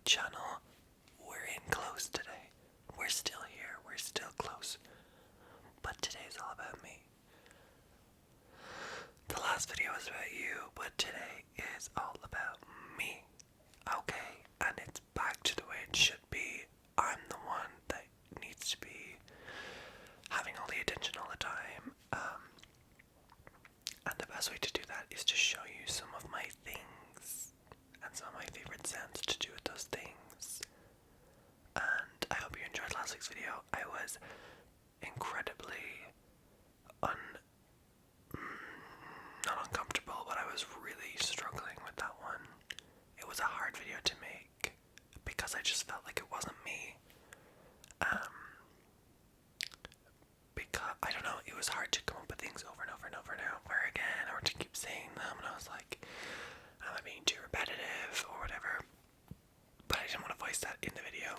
channel. We're in close today. We're still here, we're still close. But today's all about me. The last video was about you, but today is all about me. Okay, and it's back to the way it should be. I'm the one that needs to be having all the attention all the time. And the best way to do that is to show you some of my things and some of my favorite sounds to do with those things. And I hope you enjoyed last week's video. I was incredibly not uncomfortable, but I was really struggling with that one. It was a hard video to make because I just felt like it wasn't me. Because I don't know, it was hard to come up with things over and over and over and over again, or to keep saying them, and I was like, am I being too repetitive or whatever? But I didn't want to voice that in the video,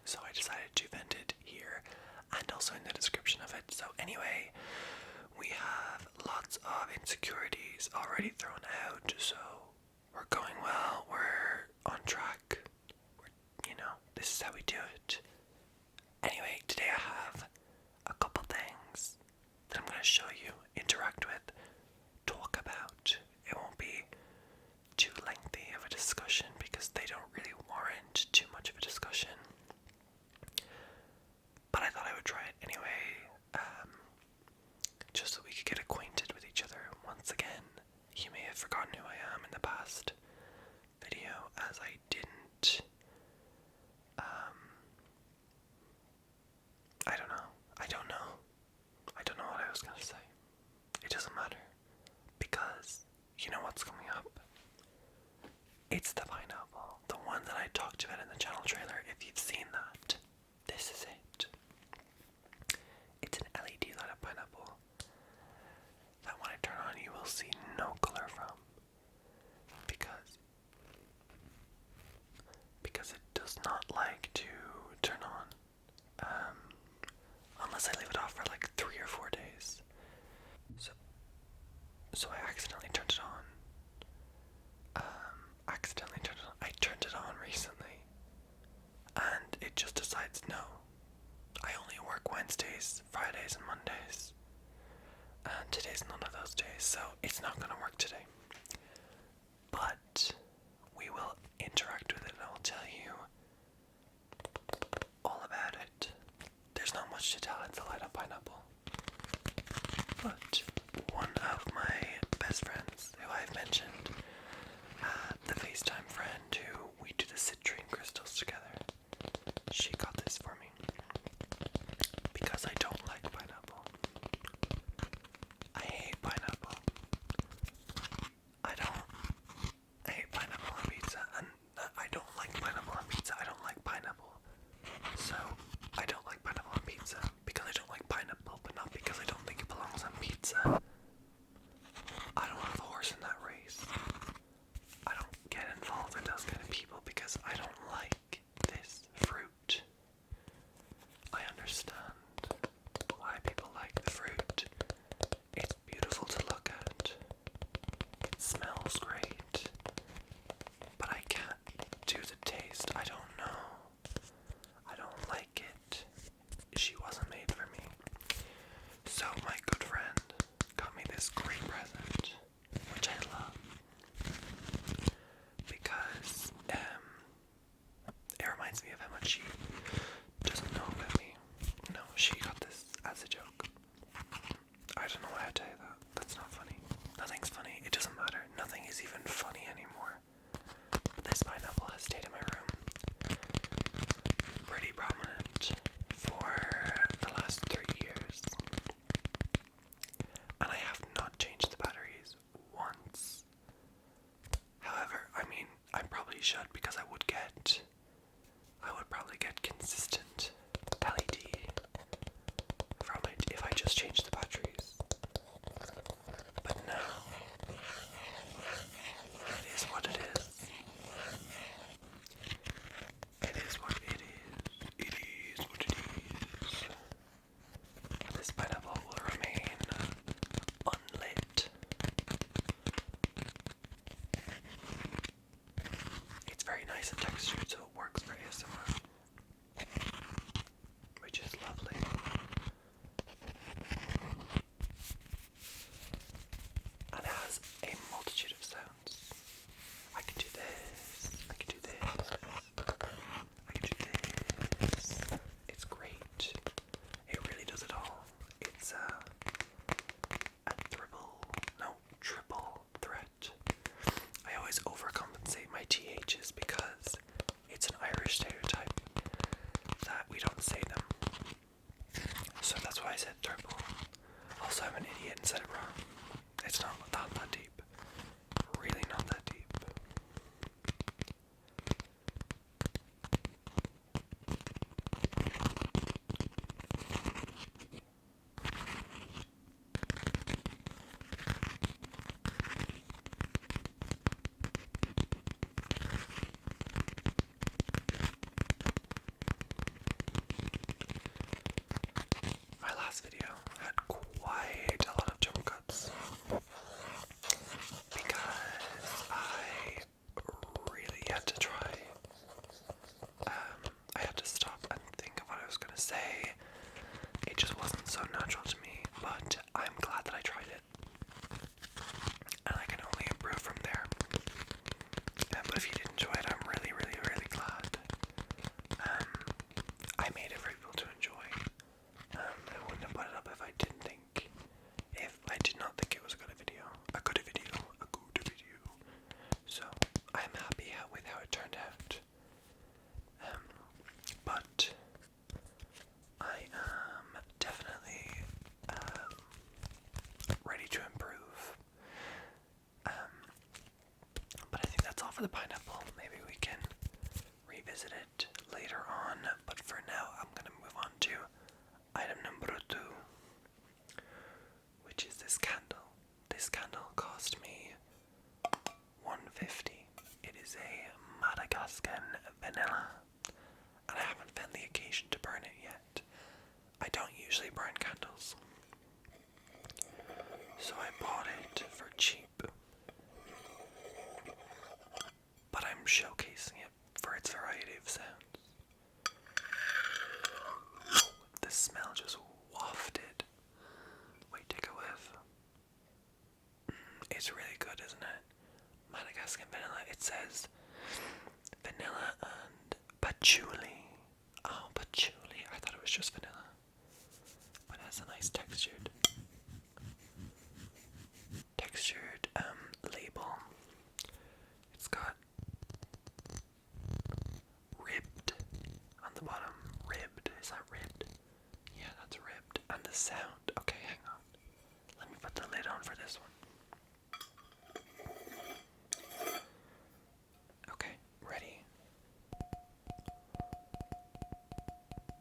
so I decided to vent it here and also in the description of it. So anyway, we have lots of insecurities already thrown out, so we're going well, we're on track, this is how we do it. Anyway, today I have a couple things that I'm going to show you, interact with, talk about. It won't be too lengthy of a discussion because they don't really warrant too much of a discussion. But I thought I would try it anyway, just so we could get acquainted with each other once again. You may have forgotten who I am in the past video, as I didn't. I don't know what I was gonna say. It doesn't matter, because you know what's coming up. It's the pineapple, the one that I talked about in the channel trailer. If you've seen that, this is it. It's an LED light up pineapple that when I turn on you will see no color from, because it does not like to turn on unless I leave it off for like 3 or 4 days. So I accidentally turned it on. I turned it on recently, and it just decides no. I only work Wednesdays, Fridays, and Mondays, and today's none of those days, so it's not gonna work today. But we will interact with it, and I will tell you all about it. There's not much to tell, it's a light up pineapple. But one of my best friends, who I've mentioned, the FaceTime friend who we do the citrine crystals together, she got this for me because I don't like pineapple. I hate pineapple. I hate pineapple on pizza, and I don't like pineapple on pizza. I don't like pineapple. So I don't like pineapple on pizza because I don't like pineapple, but not because I don't think it belongs on pizza. I don't have a horse in that race. I don't get involved with those kind of people because I don't like this fruit. I understand why people like the fruit. It's beautiful to look at. It smells great. But I can't do the taste. I don't know. I don't like it. She wasn't made for me. So my good friend got me this great present, which I love, because it reminds me of how much she doesn't know about me. No, she got this as a joke. I don't know why I tell you that. That's not funny. Nothing's funny. It doesn't matter. Nothing is even funny anymore. This pineapple has stayed in my room pretty prominent for the last 3 years. And I have not changed the batteries once. However, I probably should, because I would probably get consistent LED from it if I just changed the batteries. But no. It is what it is. It is what it is. It is what it is. This pineapple will remain unlit. if you did enjoy it, I'm really, really, really glad. I made it for people to enjoy. I wouldn't have put it up if I did not think it was a good video. So I'm happy with how it turned out. But I am definitely ready to improve. But I think that's all for the pineapple. Maybe we can revisit it later on. But for now, I'm gonna move on to item number 2, which is this candle. This candle cost me $1.50. It is a Madagascan vanilla, and I haven't found the occasion to burn it yet. I don't usually burn candles, so I bought it for cheap, but I'm showcasing it for its variety of sounds. The smell just wafted. Wait, take a whiff. It's really good, isn't it? Madagascan vanilla. It says vanilla and patchouli. Oh, patchouli. I thought it was just vanilla. But it has a nice textured label. It's got ribbed on the bottom. Ribbed. Is that ribbed? Yeah, that's ribbed. And the sound. Okay, hang on. Let me put the lid on for this one. Okay, ready?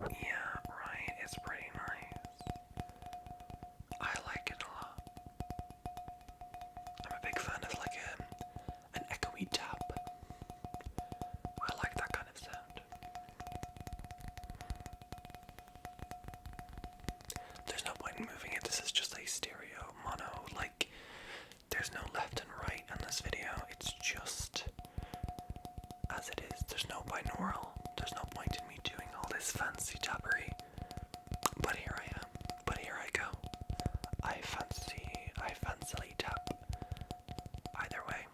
Yeah, right. It's pretty nice. I like it a lot. I'm a big fan of like an echoey tap. I like that kind of sound. There's no point in moving it. This is just a stereo mono. Like, there's no left and right in this video. It's just as it is. There's no binaural. There's no point in me doing all this fancy tappery. But here I am. But here I go. I fancily tap. Either way.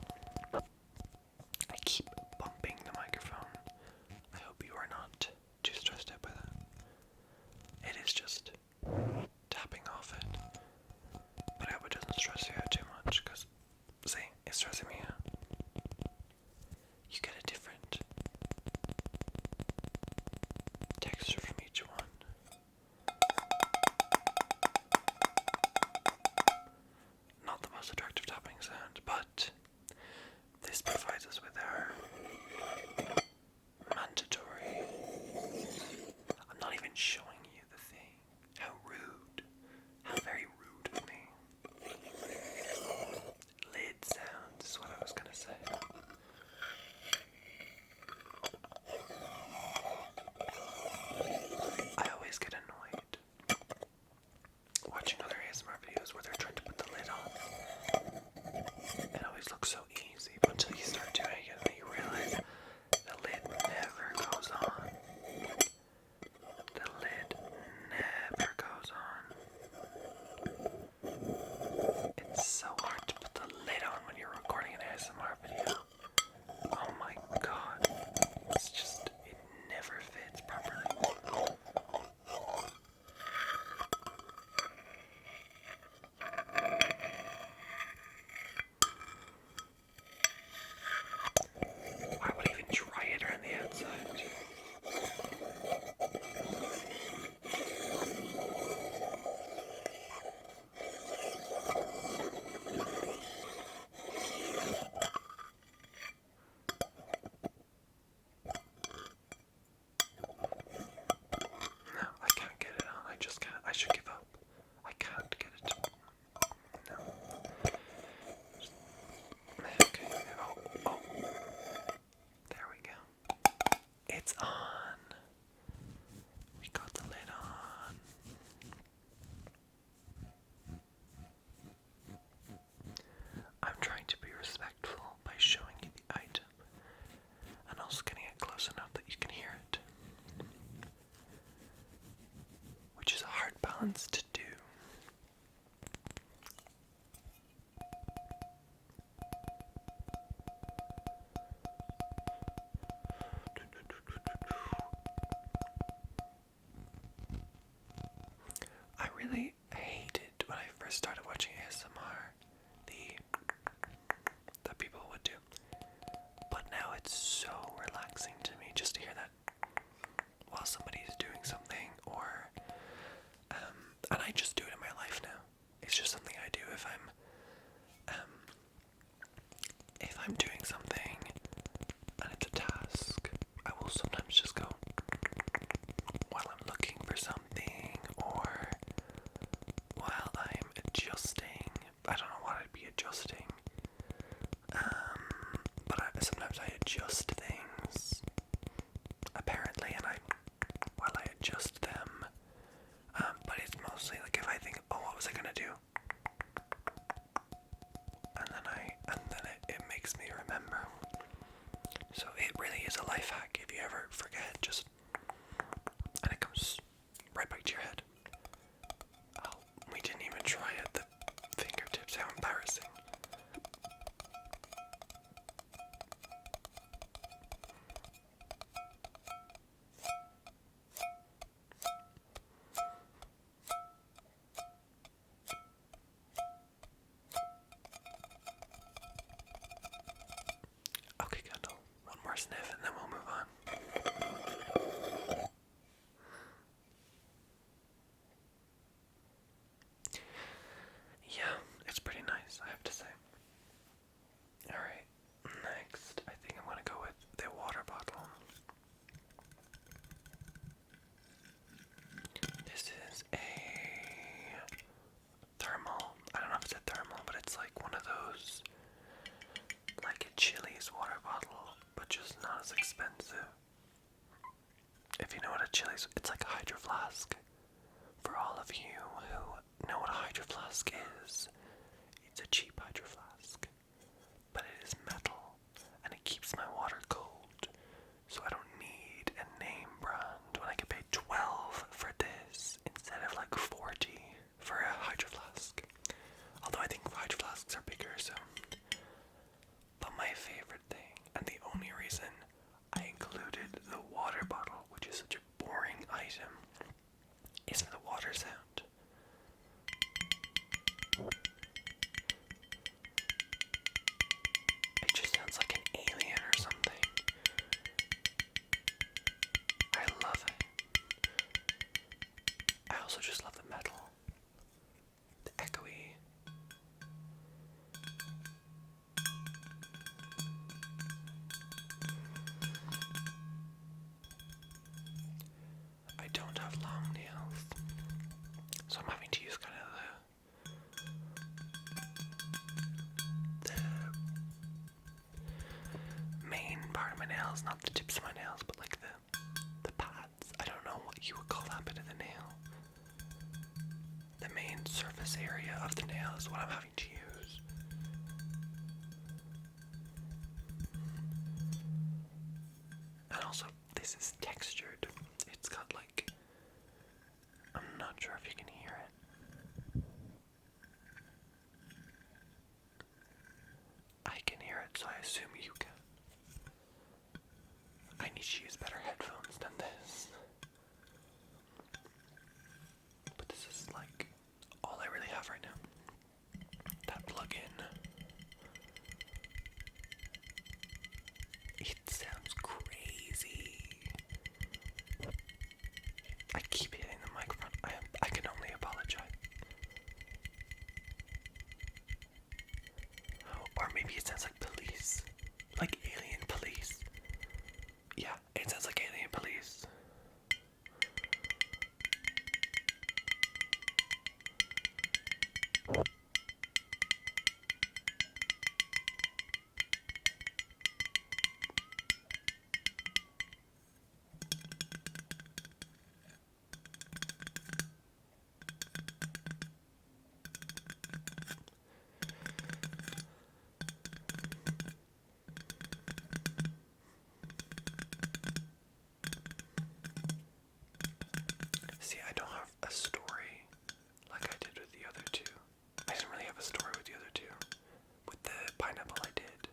I keep bumping the microphone. I hope you are not too stressed out by that. It is just tapping off it. But I hope it doesn't stress you out too much, because, see, it's stressing me out. You get a different texture from each one. Not the most attractive tapping sound, but this provides us with our mandatory. I'm not even showing you the thing. How rude. How very rude of me. Lid sounds is what I was gonna say. I always get annoyed watching other ASMR videos where they're trying to put the lid on. It always looks so easy, but until you start doing it and you realize the lid never goes on. The lid never goes on. It's so hard to put the lid on when you're recording an ASMR video. Oh my god. It's just, it never fits properly. Why would I even try it around the outside? No, I can't get it on. I just can't. I should give up. I can't get it to. No. Okay. Oh. There we go. It's on. We got the lid on. I'm trying to be respectful by showing you the item and also getting it close enough that you can hear it, which is a hard balance to do. adjust things, apparently, and while I adjust them, but it's mostly like if I think, oh, what was I gonna do? And then it makes me remember. So it really is a life hack. If you ever forget, and it comes right back to your head. Oh, we didn't even try at the fingertips. How embarrassing. Okay, Kendall. One more sniff and then we'll move on. Yeah, it's pretty nice, I have to say. Alright, next, I think I'm gonna go with the water bottle. This is a thermal. I don't know if it's a thermal, but it's like one of those, like a Chili's water bottle, but just not as expensive. If you know what a Chili's, it's like a hydro flask. For all of you who know what a hydro flask is, it's a cheap hydro flask, but it is metal, and it keeps my water cold, so I don't need a name brand when I can pay 12 for this instead of like 40 for a hydro flask. Although I think hydro flasks are bigger, so. But my favorite thing, and the only reason I included the water bottle, which is such a boring item, is for the water sound. It just sounds like an alien or something. I love it. I also just love the metal. The echoey. I don't have long nails, so I'm having to use kind of the main part of my nails, not the tips of my nails, but like the pads. I don't know what you would call that bit of the nail. The main surface area of the nail is what I'm having to use. And also, this is textured. It's got like, I'm not sure if you can hear it. I can hear it, so I assume you can. I need to use better headphones than this. But this is like all I really have right now. That plug-in. It sounds crazy. I keep hitting the microphone. I can only apologize. Or maybe it sounds like police. Like alien police. Yeah, it sounds like alien police. See, I don't have a story like I did with the other two. I didn't really have a story with the other two. With the pineapple I did.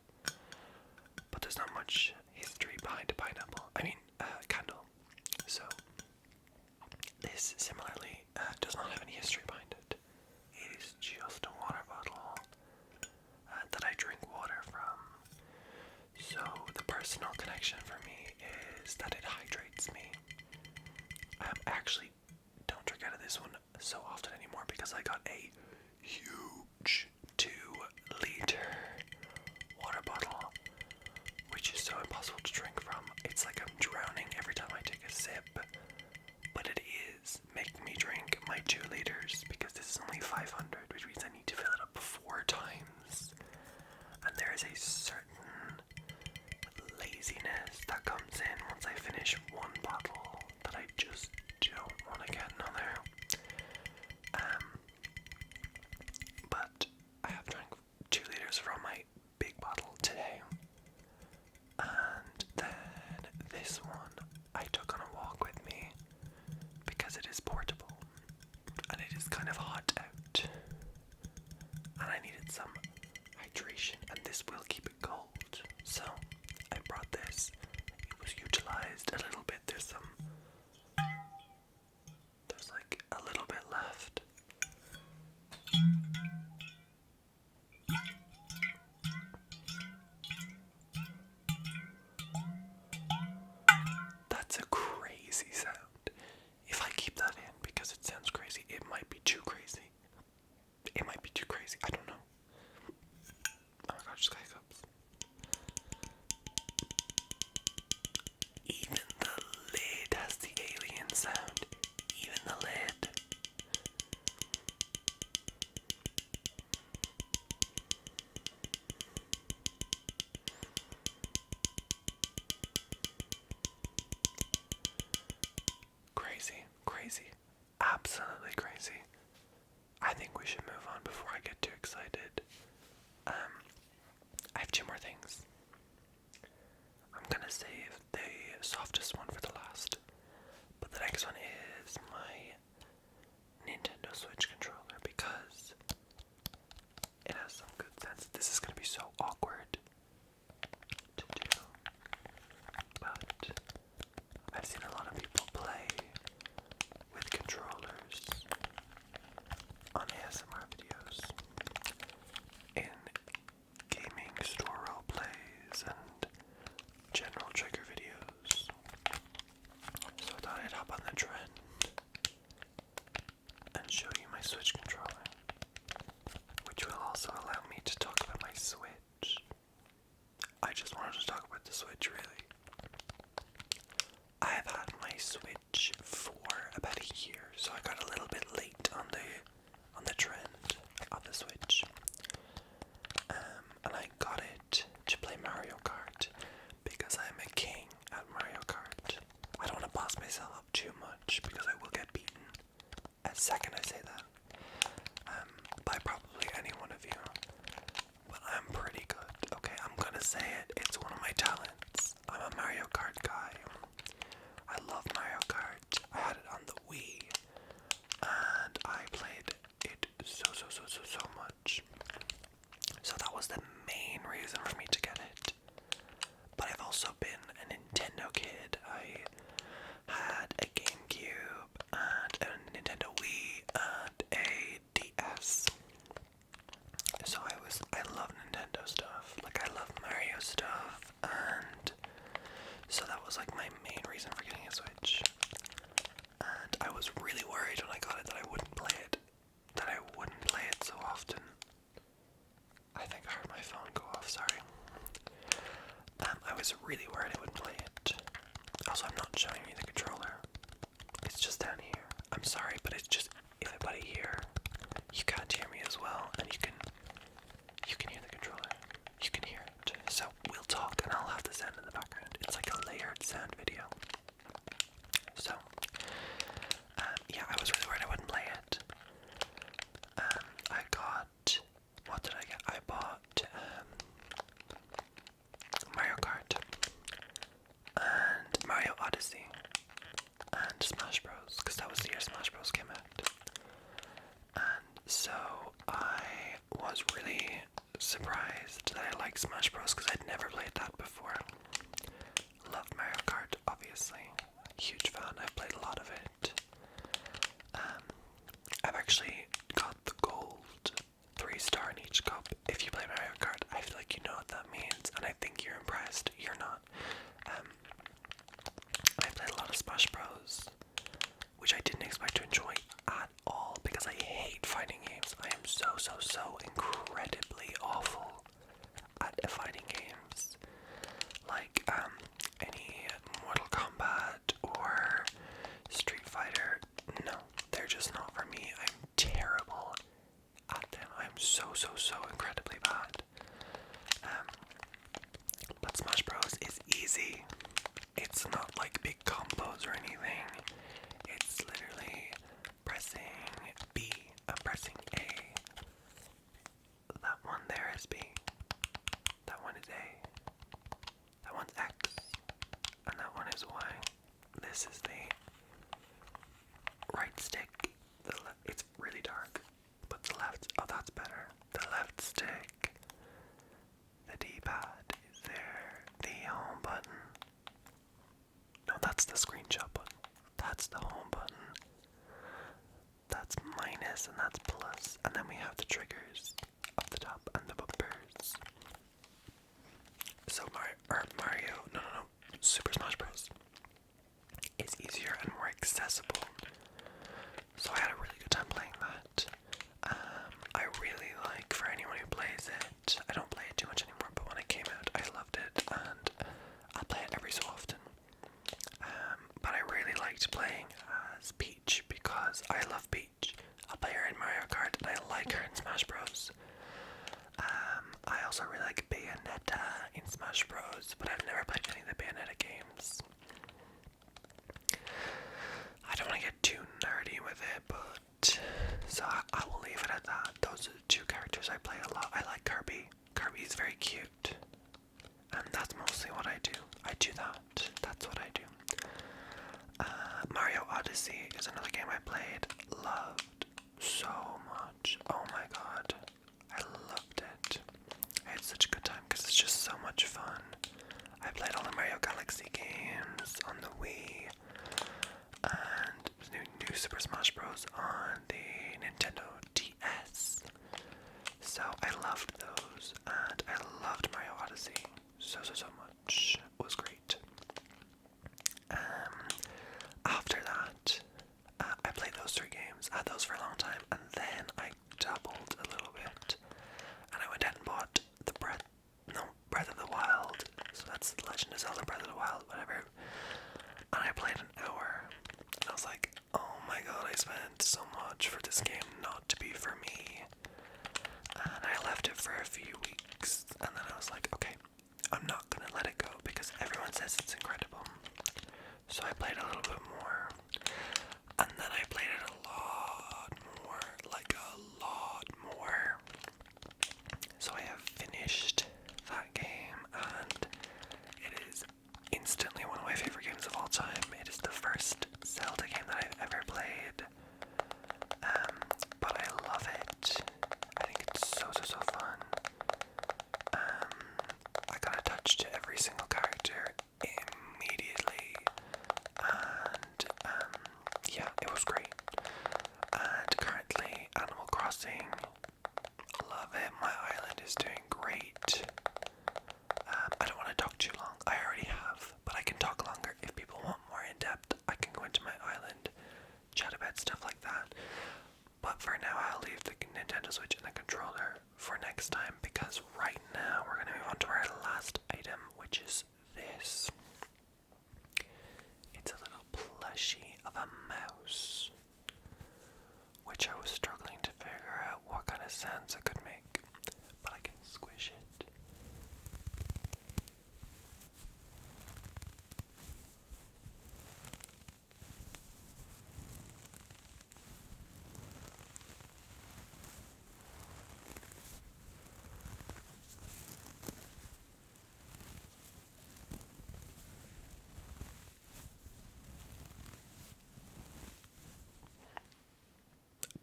But there's not much history behind a pineapple. I mean, candle. So, this similarly does not have any history behind it. It is just a water bottle that I drink water from. So, the personal connection for me is that it hydrates me. I actually don't drink out of this one so often anymore because I got a huge 2-liter water bottle, which is so impossible to drink from. It's like I'm drowning every time I take a sip, but it is making me drink my 2 liters because this is only 500, which means I need to fill it up 4 times. And there is a certain crazy sound. If I keep that in because it sounds crazy, it might be too crazy. It might be too crazy. I don't know. Oh my god, just got hiccups. Even the lid has the alien sound. Even the lid. Crazy, crazy, absolutely crazy. I think we should move on before I get too excited. I have two more things. I'm gonna save the softest one for the last, but the next one is my Nintendo Switch controller because it has some good sense. This is gonna be so awkward to do, but I've seen a lot of people play with controllers on ASMR videos, in gaming store role plays and general trigger videos. So I thought I'd hop on the trend and show you my Switch controller, which will also allow me to talk about my Switch. I just wanted to talk about the Switch, really. I've had my Switch for about a year, so I got a little bit late on the trend of the Switch. And I got it to play Mario Kart because I'm a king at Mario Kart. I don't want to boss myself up too much because I will get beaten a second I say that. By probably any one of you. But I'm pretty good. Okay, I'm gonna say it. It's one of my talents. I'm a Mario Kart guy. I love Mario Kart. I had it on the Wii, and I played it so much. So that was the main reason for me to get it. But I've also been a Nintendo kid. I had a GameCube and a Nintendo Wii and a DS. So I love Nintendo stuff. Like, I love Mario stuff, and so that was like my main reason for getting a Switch. And I was really worried when I got it that I wouldn't play it. That I wouldn't play it so often. I think I heard my phone go off, sorry. I was really worried I wouldn't play it. Also, I'm not showing you the controller. It's just down here. I'm sorry, but it's just, if anybody here, you can't hear me as well, and you can hear the controller. You can hear it. So we'll talk, and I'll have the sound in the background. It's like a layered sound video. So, yeah, I was really worried I wouldn't play it. I got, what did I get? I bought Mario Kart and Mario Odyssey and Smash Bros, because that was the year Smash Bros came out. And so I was really surprised that I liked Smash Bros because I'd never played that before. Loved Mario Kart, obviously. Huge fan. I've played a lot of it. I've actually got the gold 3-star in each cup. If you play Mario Kart, I feel like you know what that means, and I think you're impressed. You're not. I played a lot of Smash Bros, which I didn't expect to enjoy at all because I hate fighting games. I am so incredibly awful at fighting games. Like any Mortal Kombat or Street Fighter. No, they're just not for me. I'm terrible at them. I'm so incredibly bad. But Smash Bros is easy. It's not like big combos or anything. It's literally pressing B and pressing A. That one there is B. That one is A. That one's X. And that one is Y. This is the right stick. It's really dark. But the left, oh, that's better. The left stick. The D-pad is there. The home button. No, that's the screenshot button. That's the home button. That's minus and that's plus. And then we have the triggers up the top and the bumpers. So Mario, no, Super Smash Bros. is easier played, loved so much. Oh my god, I loved it. I had such a good time because it's just so much fun. I played all the Mario Galaxy games on the Wii, and new Super Smash Bros. On the Nintendo DS. So I loved those, and I loved Mario Odyssey so much. It was great. After that, I played those 3 games. I had those for a long time, and then I dabbled a little bit, and I went out and bought the Breath of the Wild. So that's Legend of Zelda Breath of the Wild, whatever. And I played an hour, and I was like, oh my god, I spent so much for this game not to be for me. And I left it for a few weeks, and then I was like, okay, I'm not gonna let it go because everyone says it's incredible. So I played a little bit more, and then I played it a lot more, like a lot more. So I have finished that game, and it is instantly one of my favorite games of all time. It is the first Zelda game that I've ever played, but I love it. I think it's so fun. I got attached to every single character immediately, and yeah, it was great. And currently, Animal Crossing, love it. My island is doing great. I don't want to talk too long. I already have, but I can talk longer if people want more in depth. I can go into my island, chat about stuff like that. But for now, I'll leave the Nintendo Switch and the controller for next time, because right now we're going to move on to our last item, which is this. It's a little plushie of a mouse, which I was struggling to figure out what kind of sounds I could make, but I can squish it.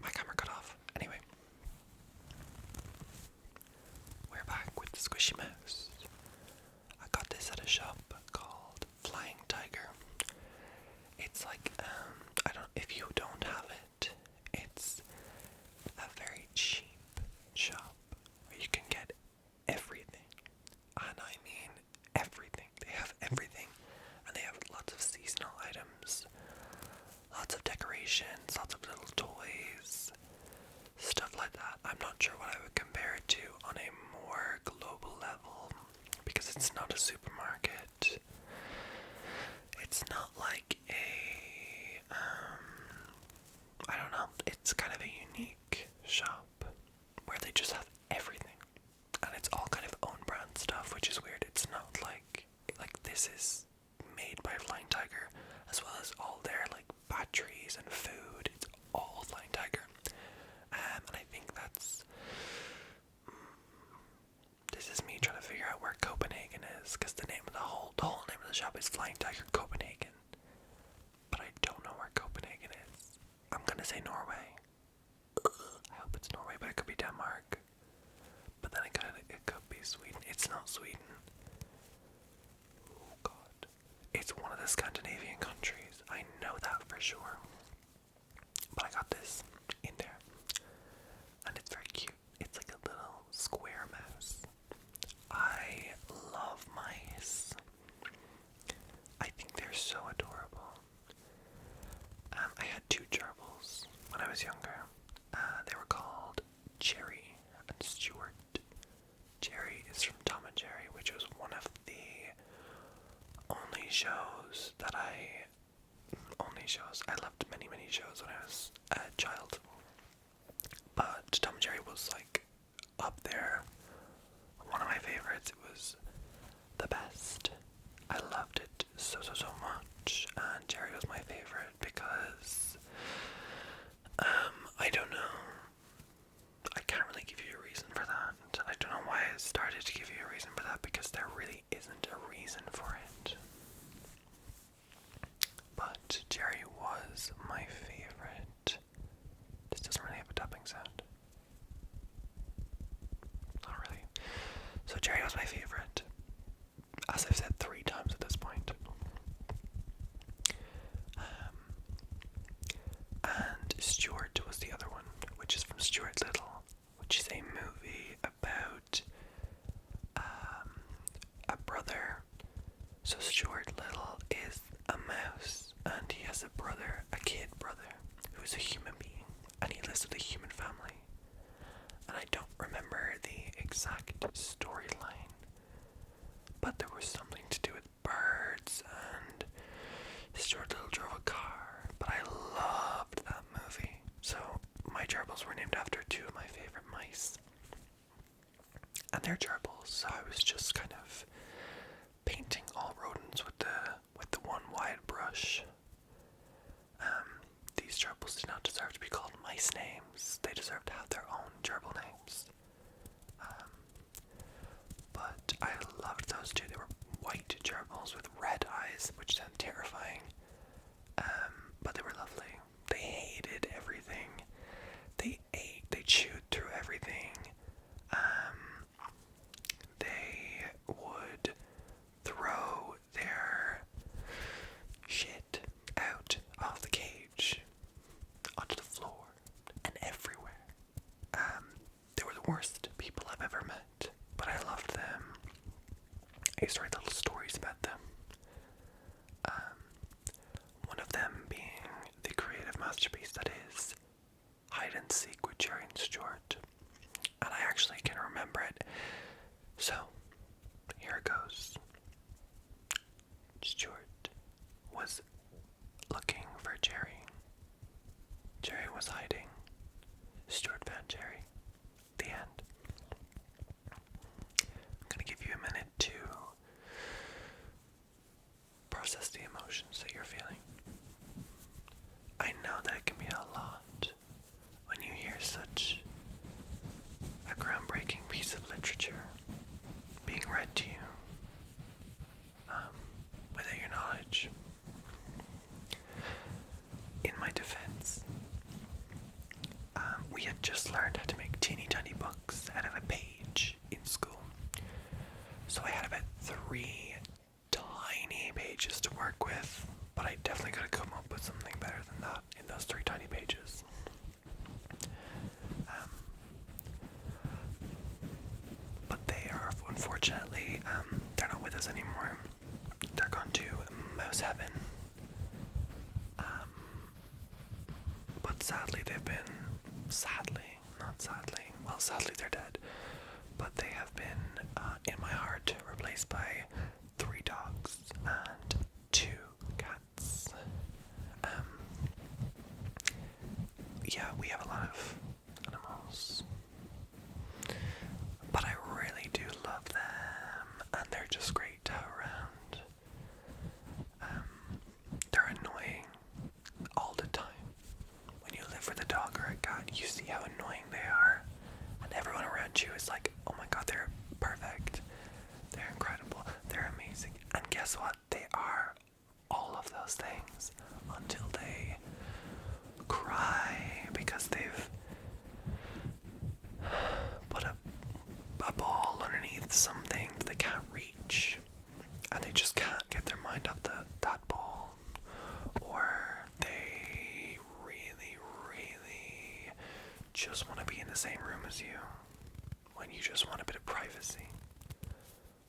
My camera cut off. Anyway, we're back with the squishy mouse. I got this at a shop called Flying Tiger. It's like, I don't, if you don't have it, it's a very cheap shop where you can get everything. And I mean everything. They have everything. And they have lots of seasonal items, lots of decorations, lots of little toys, stuff like that. I'm not sure what I would compare it to on a more global level, because it's not a supermarket. It's not like a, I don't know, it's kind of a unique shop where they just have everything. And it's all kind of own brand stuff, which is weird. It's not like this is made by Flying Tiger, as well as all their like batteries and food. It's all Flying Tiger. And I think that's, this is me trying to figure out where Copenhagen is, because the whole name of the shop is Flying Tiger Copenhagen. But I don't know where Copenhagen is. I'm gonna say Norway. I hope it's Norway, but it could be Denmark. But then it could be Sweden. It's not Sweden. Oh god. It's one of the Scandinavian countries. I know that for sure. But I got this in there. And it's very cute. It's like a little square mouse. I love mice. I think they're so adorable. I had 2 gerbils when I was younger. They were called Jerry and Stuart. Jerry is from Tom and Jerry, which was one of the only shows that I loved many shows when I was a child. But Tom and Jerry was like up there. One of my favorites. It was the best. I loved it so much. And Jerry was my favorite because I don't know. I can't really give you a reason for that. I don't know why I started to give you a reason for that, because there really isn't a reason for it. But Jerry was my favorite. Stuart Little is a mouse, and he has a brother, a kid brother, who's a human being, and he lives with a human family. And I don't remember the exact storyline, but there was something to do with birds, and Stuart Little drove a car, but I loved that movie. So my gerbils were named after two of my favorite mice. And they're gerbils, so I was just kind of painting all rodents with the one wide brush. These gerbils did not deserve to be called mice names. They deserve to have their own gerbil names. But I loved those two. They were white gerbils with red eyes, which sound terrifying. But they were lovely. They hated everything. They chewed through everything. They would throw their shit out of the cage onto the floor and everywhere. They were the worst people I've ever met, but I loved them. I used to write little stories about them. One of them being the creative masterpiece that is Hide and Seek with Jerry and Stuart. And I actually can remember it. So, here it goes. Stuart was looking for Jerry. Jerry was hiding. Stuart found Jerry. The end. I'm gonna give you a minute to process the emotions that you're feeling. I know that it can be a lot when you hear such a groundbreaking piece of literature being read to you without your knowledge. In my defense, we had just learned how to make teeny tiny books out of a page in school. So I had about 3 tiny pages to work with, but I definitely could have come up with something better than that in those 3 tiny pages. But they are, unfortunately, they're not with us anymore. They're gone to mouse heaven. But sadly sadly they're dead. But they have been, in my heart, replaced by 3 dogs and 2 cats. Yeah, we have a lot of animals. But I really do love them, and they're just great to have around. They're annoying all the time. When you live with a dog or a cat, you see how annoying they are, and everyone around you is like, oh my god, they're perfect, they're incredible, they're amazing. And guess what? They are all of those things until they cry because they've put a ball underneath something that they can't reach, and they just can't get their mind off that ball, or they really just want to be in the same room as you when you just want a bit of privacy,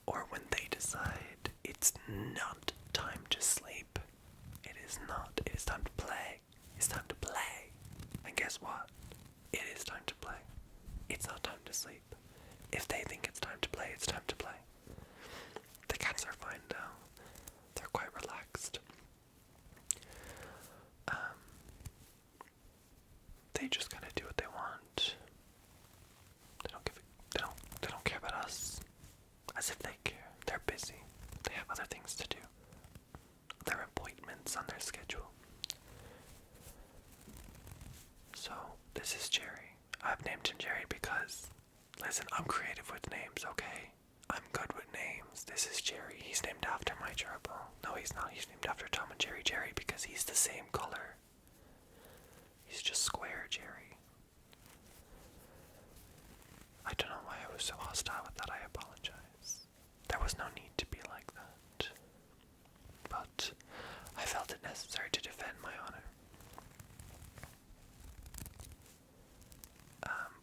or when they decide it's not time to sleep. It is not. It is time to play. It's time to play. And guess what? It is time to play. It's not time to sleep. If they think it's time to play, it's time to play. The cats are fine though. They're quite relaxed. They just kind of do what they want. They don't care about us. As if they care. They're busy. They have other things to do. There are appointments on their schedule. So, this is Jerry. I've named him Jerry because, listen, I'm creative with names, okay? I'm good with names. This is Jerry. He's named after my gerbil. No, he's not. He's named after Tom and Jerry because he's the same color. He's just square Jerry. I don't know why I was so hostile with that. I apologize. There was no need to be like that. But I felt it necessary to defend my honor.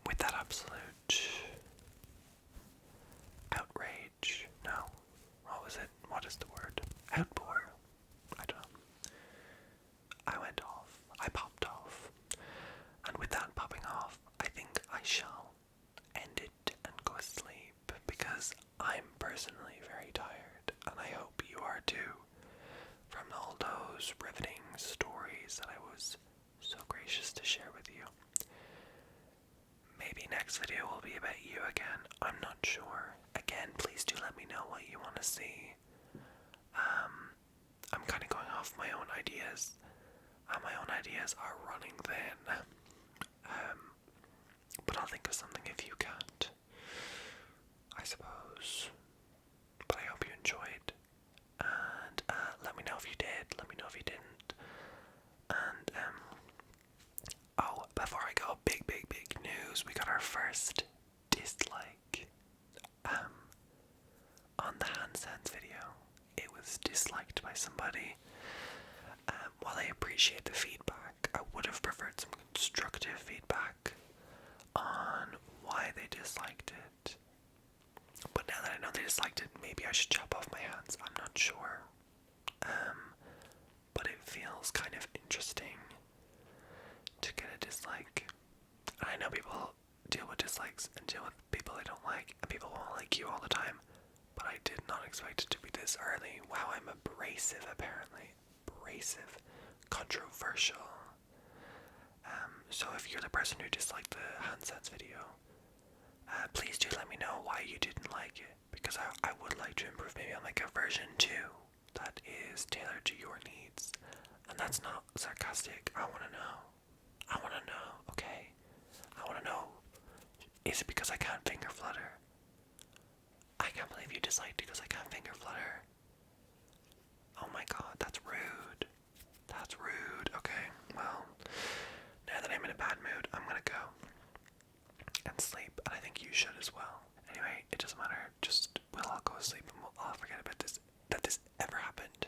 With that absolute outrage. No. What was it? What is the word? those riveting stories that I was so gracious to share with you. Maybe next video will be about you again. I'm not sure. Again, please do let me know what you want to see. I'm kind of going off my own ideas. My own ideas are running thin. But I'll think of something if you can't, I suppose. But I hope you enjoyed. And let me know if you did. Let me know if you didn't. And oh, before I go, big news. We got our first dislike on the hand sense video. It was disliked by somebody. While I appreciate the feedback, I would have preferred some constructive feedback on why they disliked it. But now that I know they disliked it, maybe I should chop off my hands. I'm not sure. But it feels kind of interesting to get a dislike. And I know people deal with dislikes and deal with people they don't like, and people won't like you all the time. But I did not expect it to be this early. Wow, I'm abrasive apparently. Abrasive. Controversial. So if you're the person who disliked the handsets video, please do let me know why you didn't like it, because I would like to improve. Maybe I'll make a version 2 that is tailored to your needs. And that's not sarcastic. I want to know. I want to know, okay? I want to know, is it because I can't finger flutter? I can't believe you disliked it because I can't finger flutter. Oh my god, that's rude. That's rude. Okay, well, now that I'm in a bad mood, I'm gonna go and sleep, and I think you should as well. Anyway, it doesn't matter. Just, we'll all go to sleep and we'll all forget about this, that this ever happened.